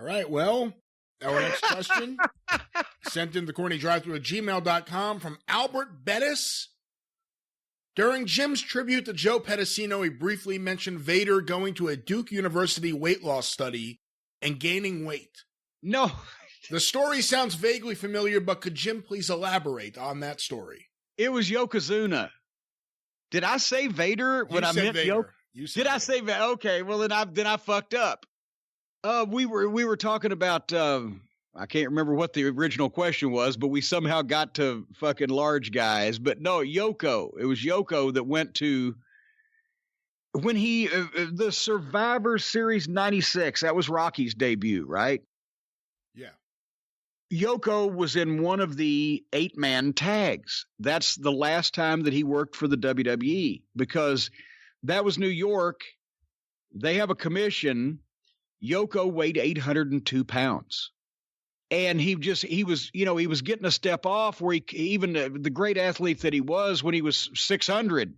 All right, well, our next question sent in the CornyDriveThru at gmail.com from Albert Bettis. During Jim's tribute to Joe Pedicino, he briefly mentioned Vader going to a Duke University weight loss study and gaining weight. No. The story sounds vaguely familiar, but could Jim please elaborate on that story? It was Yokozuna. Did I say Vader when I meant Yokozuna? Did I say Vader? Okay, well then I fucked up. We were talking about I can't remember what the original question was, but we somehow got to fucking large guys. But no, Yoko. It was Yoko that went to when he the Survivor Series 96. That was Rocky's debut, right? Yeah. Yoko was in one of the 8-man tags. That's the last time that he worked for the WWE because that was New York. They have a commission. Yoko weighed 802 pounds. And he was getting a step off where he even the great athlete that he was when he was 600,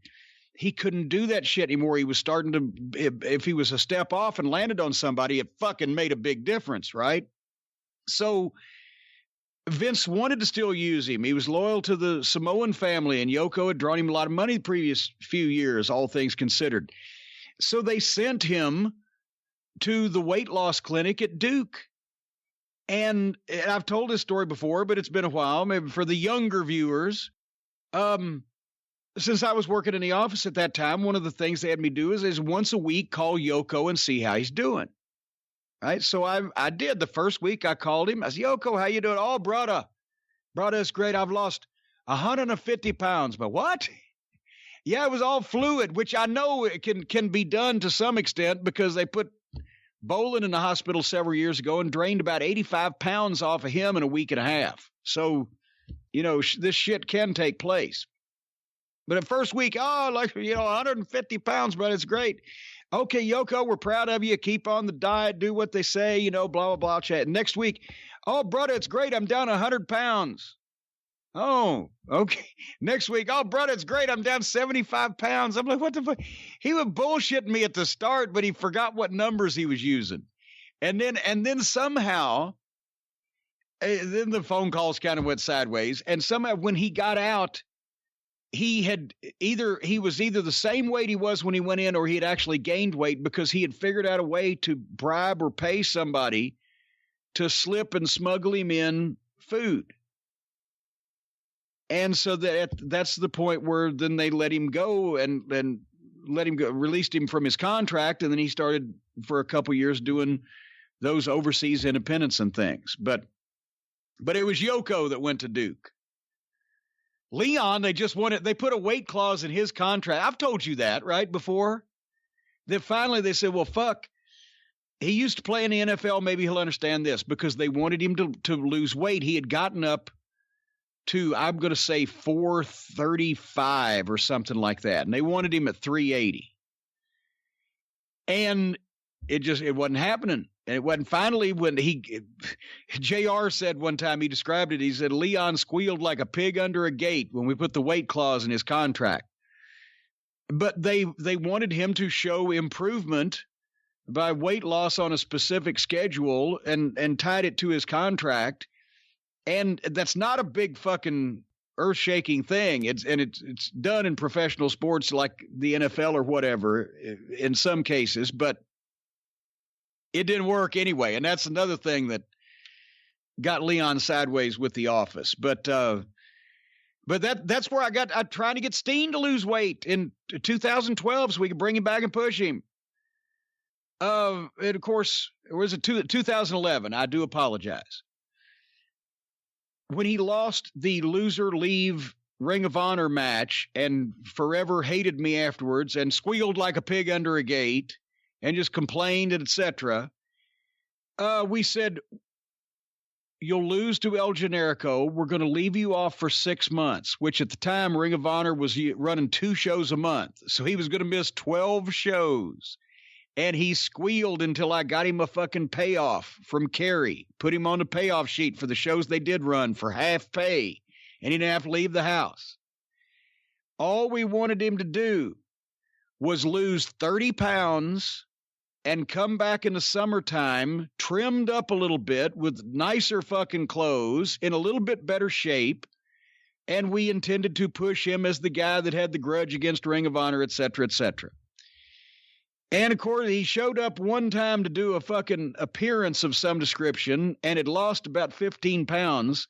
he couldn't do that shit anymore. He was starting to, if he was a step off and landed on somebody, it fucking made a big difference, right? So Vince wanted to still use him. He was loyal to the Samoan family, and Yoko had drawn him a lot of money the previous few years, all things considered. So they sent him to the weight loss clinic at Duke. And I've told this story before, but it's been a while. Maybe for the younger viewers, since I was working in the office at that time, one of the things they had me do is once a week call Yoko and see how he's doing. Right, so I did. The first week I called him. I said, Yoko, how you doing? Oh, brother, it's great. I've lost 150 pounds. But what? Yeah, it was all fluid, which I know it can be done to some extent because they put Bolin in the hospital several years ago and drained about 85 pounds off of him in a week and a half. So, this shit can take place. But at first week, 150 pounds, but it's great. Okay, Yoko, we're proud of you. Keep on the diet. Do what they say, blah, blah, blah. Chat. Next week, oh, brother, it's great. I'm down 100 pounds. Oh, okay. Next week, oh, brother, it's great. I'm down 75 pounds. I'm like, what the fuck? He was bullshitting me at the start, but he forgot what numbers he was using. And then somehow, then the phone calls kind of went sideways. And somehow when he got out, he was either the same weight he was when he went in or he had actually gained weight because he had figured out a way to bribe or pay somebody to slip and smuggle him in food. And so that's the point where then they let him go and let him go, released him from his contract. And then he started for a couple years doing those overseas independents and things. But it was Yoko that went to Duke. Leon, they put a weight clause in his contract. I've told you that, right, before. That finally they said, well, fuck. He used to play in the NFL. Maybe he'll understand this because they wanted him to lose weight. He had gotten up to, I'm going to say 435 or something like that. And they wanted him at 380. And it wasn't happening. And it wasn't finally when JR said one time, he described it. He said, Leon squealed like a pig under a gate when we put the weight clause in his contract. But they wanted him to show improvement by weight loss on a specific schedule and tied it to his contract. And that's not a big fucking earth-shaking thing. It's done in professional sports like the NFL or whatever in some cases, but it didn't work anyway. And that's another thing that got Leon sideways with the office. But that's where I'm trying to get Steen to lose weight in 2012 so we could bring him back and push him. And of course, it was 2011. I do apologize. When he lost the loser leave Ring of Honor match and forever hated me afterwards and squealed like a pig under a gate and just complained, etc., we said, you'll lose to El Generico. We're going to leave you off for 6 months, which at the time Ring of Honor was running 2 shows a month. So he was going to miss 12 shows. And he squealed until I got him a fucking payoff from Kerry, put him on the payoff sheet for the shows they did run for half pay, and he didn't have to leave the house. All we wanted him to do was lose 30 pounds and come back in the summertime, trimmed up a little bit with nicer fucking clothes, in a little bit better shape. And we intended to push him as the guy that had the grudge against Ring of Honor, et cetera, et cetera. And of course, he showed up one time to do a fucking appearance of some description and had lost about 15 pounds.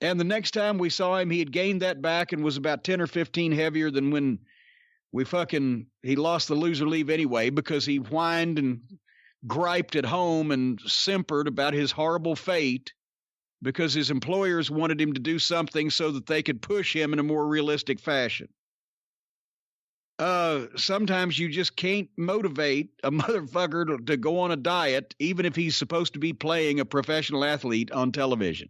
And the next time we saw him, he had gained that back and was about 10 or 15 heavier than when he lost the loser leave anyway, because he whined and griped at home and simpered about his horrible fate because his employers wanted him to do something so that they could push him in a more realistic fashion. Sometimes you just can't motivate a motherfucker to go on a diet, even if he's supposed to be playing a professional athlete on television.